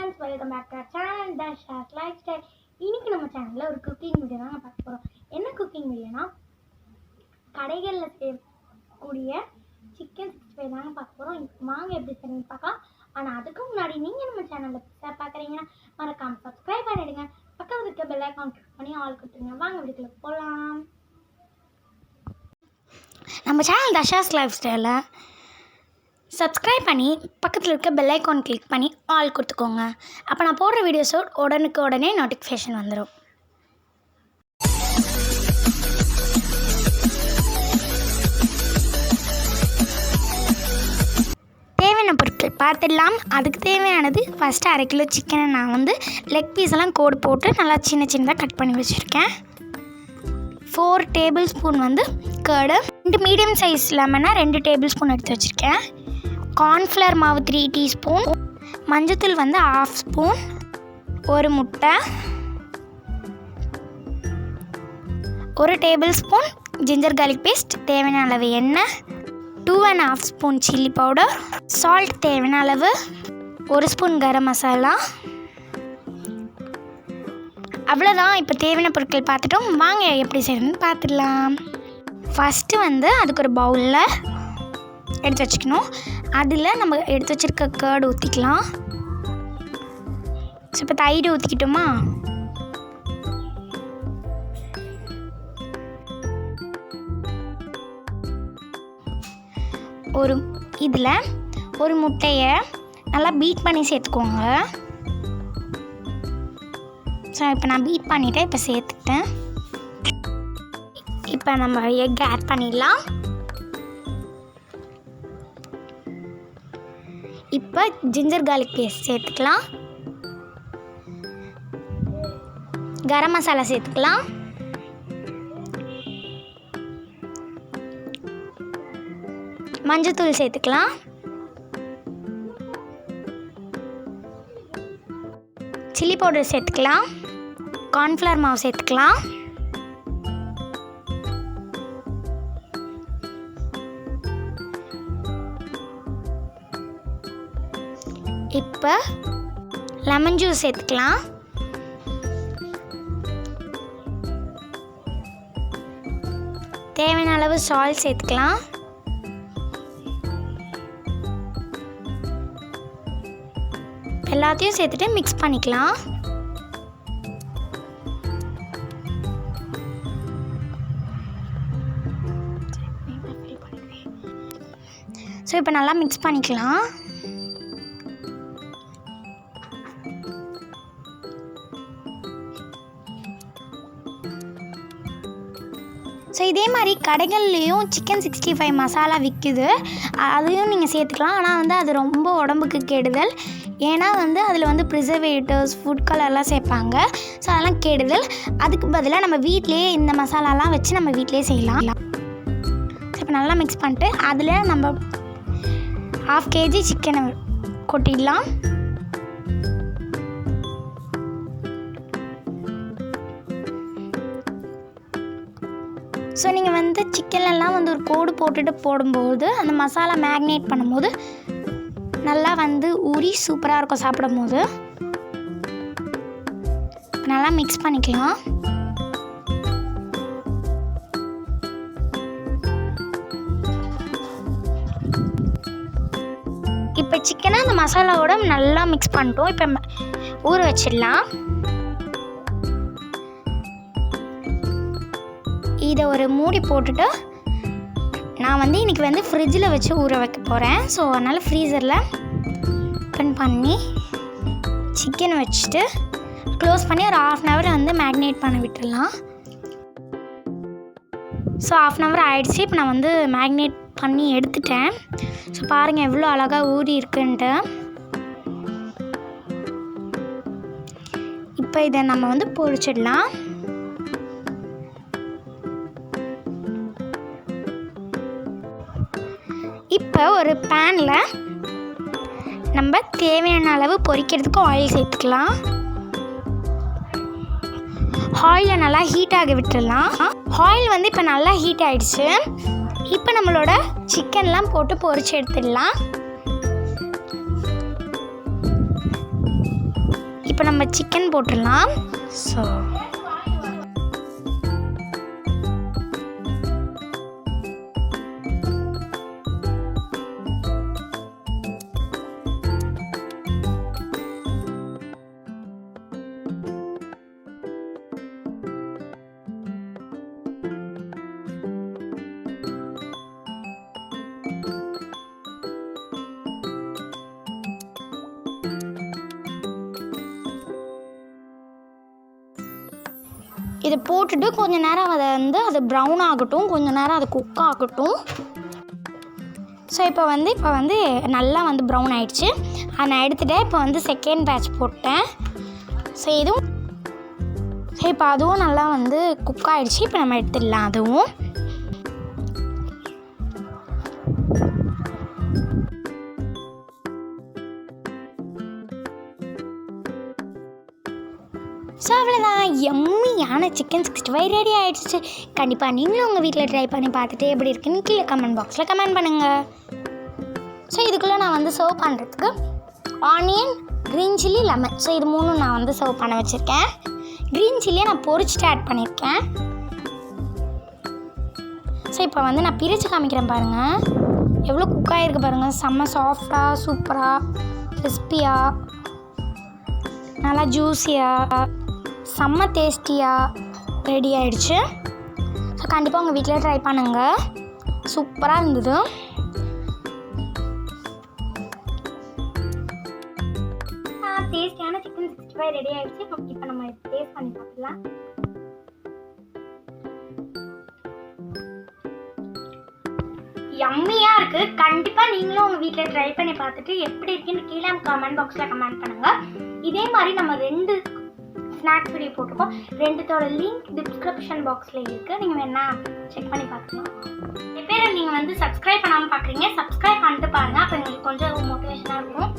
Friends, welcome back to our channel dash lifestyle. இன்னைக்கு நம்ம சேனலில் ஒரு குக்கிங் வீடியோ தான் பார்க்க போகிறோம். என்ன குக்கிங் வீடியோனா, கடைகளில் செய்யக்கூடிய சிக்கன் 65 தாங்க பார்க்க போகிறோம். வாங்க எப்படி செய்யணும்னு பார்க்கலாம். ஆனால் அதுக்கு முன்னாடி நீங்கள் நம்ம சேனலில் புதுசாக பார்க்குறீங்கன்னா மறக்காமல் சப்ஸ்கிரைப் பண்ணிவிடுங்க. பக்கத்தில் இருக்க பெல் ஐக்கான் கிளிக் பண்ணி ஆல் கொடுத்துருங்க. வாங்க வீடியோக்குள்ள போகலாம். நம்ம சேனல் டாஷ் லைஃப் ஸ்டைலில் சப்ஸ்கிரைப் பண்ணி பக்கத்தில் இருக்க பெல் ஐக்கான் கிளிக் பண்ணி ஆல் கொடுத்துக்கோங்க. அப்போ நான் போடுற வீடியோஸோ உடனே நோட்டிஃபிகேஷன் வந்துடும். தேவையான பொருட்கள் பார்த்துடலாம். அதுக்கு தேவையானது ஃபஸ்ட்டு 1/2 கிலோ சிக்கனை நான் லெக் பீஸெல்லாம் கோடு போட்டு நல்லா சின்னதாக கட் பண்ணி வச்சுருக்கேன். 4 tablespoon curd, 2 medium size லெமனை 2 டேபிள் ஸ்பூன் எடுத்து வச்சுருக்கேன். கார்ன்ஃப்ளவர் மாவு 3 டீஸ்பூன், மஞ்சத்தூள் 1/2 ஸ்பூன், 1 முட்டை, 1 tablespoon ginger garlic paste, தேவையான அளவு எண்ணெய், 2.5 ஸ்பூன் சில்லி பவுடர், சால்ட் தேவையான அளவு, 1 ஸ்பூன் கரம் மசாலா. அவ்வளோதான். இப்போ தேவையான பொருட்கள் பார்த்துட்டோம். வாங்க எப்படி செய்யணும்னு பார்த்துடலாம். ஃபஸ்ட்டு அதுக்கு ஒரு பவுலில் எடுத்து வச்சுக்கணும். அதில் நம்ம எடுத்து வச்சுருக்க கர்டு ஊற்றிக்கலாம். ஸோ இப்போ தயிர் ஊற்றிக்கிட்டோமா, இதில் ஒரு முட்டையை நல்லா பீட் பண்ணி சேர்த்துக்கோங்க. ஸோ இப்போ நான் பீட் பண்ணிவிட்டேன். இப்போ சேர்த்துக்கிட்டேன். இப்போ நம்ம எக் ஆட் பண்ணிடலாம். இப்போ ஜிஞ்சர் கார்லிக் பேஸ்ட் சேர்த்துக்கலாம். கரம் மசாலா சேர்த்துக்கலாம். மஞ்சத்தூள் சேர்த்துக்கலாம். சில்லி பவுடர் சேர்த்துக்கலாம். கார்ன்ஃப்ளவர் மாவு சேர்த்துக்கலாம். இப்போ லெமன் ஜூஸ் சேர்த்துக்கலாம். தேவையான அளவு சால்ட் சேர்த்துக்கலாம். எல்லாத்தையும் சேர்த்துட்டு மிக்ஸ் பண்ணிக்கலாம். ஸோ இப்போ நல்லா மிக்ஸ் பண்ணிக்கலாம். ஸோ இதே மாதிரி கடைகள்லேயும் சிக்கன் 65 மசாலா விற்குது. அதையும் நீங்கள் சேர்த்துக்கலாம். ஆனால் அது ரொம்ப உடம்புக்கு கெடுதல். ஏன்னா அதில் ப்ரிசர்வேட்டிவ்ஸ், ஃபுட் கலர்லாம் சேர்ப்பாங்க. ஸோ அதெல்லாம் கெடுதல். அதுக்கு பதிலாக நம்ம வீட்டிலேயே இந்த மசாலாலாம் வச்சு நம்ம வீட்டிலே செய்யலாம். ஸோ இப்போ நல்லா மிக்ஸ் பண்ணிட்டு அதில் நம்ம 1/2 kg சிக்கனை கொட்டிடலாம். ஸோ நீங்கள் சிக்கன்லாம் ஒரு கோடு போட்டுட்டு போடும்போது அந்த மசாலா மேக்னேட் பண்ணும்போது நல்லா ஊறி சூப்பராக இருக்கும் சாப்பிடும் போது. நல்லா மிக்ஸ் பண்ணிக்கலாம். இப்போ சிக்கனை அந்த மசாலாவோட நல்லா மிக்ஸ் பண்ணிட்டோம். இப்போ ஊற வச்சிடலாம். இதை ஒரு மூடி போட்டுட்டு நான் இன்றைக்கி ஃப்ரிட்ஜில் வச்சு ஊற வைக்க போகிறேன். ஸோ அதனால் ஃப்ரீசரில் ஓப்பன் பண்ணி சிக்கனை வச்சுட்டு க்ளோஸ் பண்ணி ஒரு 1/2 hour மேக்னேட் பண்ண விட்டுடலாம். ஸோ 1/2 hour ஆகிடுச்சு. இப்போ நான் மேக்னேட் பண்ணி எடுத்துட்டேன். ஸோ பாருங்கள் எவ்வளோ அழகாக ஊறி இருக்குன்ட்டு. இப்போ இதை நம்ம பொரிச்சிடலாம். இப்போ ஒரு பேனில் நம்ம தேவையான அளவு பொரிக்கிறதுக்கு ஆயில் சேர்த்துக்கலாம். ஆயிலை நல்லா ஹீட் ஆக விட்டுடலாம். ஆயில் இப்போ நல்லா ஹீட் ஆகிடுச்சு. இப்போ நம்மளோட சிக்கன்லாம் போட்டு பொரிச்சு எடுத்துடலாம். இப்போ நம்ம சிக்கன் போட்டுடலாம். ஸோ இதை போட்டுட்டு கொஞ்சம் நேரம் அதை வந்து அது ப்ரௌன் ஆகட்டும், கொஞ்சம் நேரம் அது குக் ஆகட்டும். ஸோ இப்போ வந்து நல்லா வந்து ப்ரௌன் ஆகிடுச்சு. அதை நான் எடுத்துகிட்டேன். இப்போ வந்து செகண்ட் பேட்ச் போட்டேன். ஸோ இப்போ அதுவும் நல்லா வந்து குக் ஆகிடுச்சு. இப்போ நம்ம எடுத்துடலாம். அதுவும் ஸோ அவ்வளோதான், எம்மியான சிக்கன் 65 ரெடி ஆகிடுச்சு. கண்டிப்பாக நீங்களும் உங்கள் வீட்டில் ட்ரை பண்ணி பார்த்துட்டு எப்படி இருக்குன்னு கீழே கமெண்ட் பாக்ஸில் கமெண்ட் பண்ணுங்கள். ஸோ இதுக்குள்ளே நான் வந்து சர்வ் பண்ணுறதுக்கு onion, green chilli, lemon, so இது மூணும் நான் வந்து சர்வ் பண்ண வச்சுருக்கேன். க்ரீன் சில்லியை நான் பொரிச்சிட்டு ஆட் பண்ணியிருக்கேன். ஸோ இப்போ வந்து நான் பிரித்து காமிக்கிறேன் பாருங்கள். எவ்வளோ குக் ஆகிருக்கு பாருங்கள். செம்ம சாஃப்டாக, சூப்பராக, கிறிஸ்பியாக, நல்லா ஜூஸியாக, செம்ம டேஸ்டியாக ரெடி ஆகிடுச்சு. ஸோ கண்டிப்பாக உங்கள் வீட்டில் ட்ரை பண்ணுங்கள். சூப்பராக இருந்தது. டேஸ்டியான சிக்கன் 65 ரெடி ஆகிடுச்சு. இப்போ நம்ம டேஸ்ட் பண்ணி பார்க்கலாம். யம்மியாக இருக்குது. கண்டிப்பாக நீங்களும் உங்கள் வீட்டில் ட்ரை பண்ணி பார்த்துட்டு எப்படி இருக்குன்னு கீழே கமெண்ட் பாக்ஸில் கமெண்ட் பண்ணுங்கள். இதே மாதிரி நம்ம 2 ஸ்நாக்ஸ் வீடியோ போட்டிருக்கோம். 2தோட லிங்க் டிஸ்கிரிப்ஷன் பாக்ஸில் இருக்குது. நீங்கள் வேணா செக் பண்ணி பார்த்துக்கலாம். நிறைய பேர் நீங்கள் வந்து சப்ஸ்கிரைப் பண்ணாமல் பார்க்குறீங்க. சப்ஸ்கிரைப் பண்ணிட்டு பாருங்கள். அப்போ எங்களுக்கு கொஞ்சம் மோட்டிவேஷனாக இருக்கும்.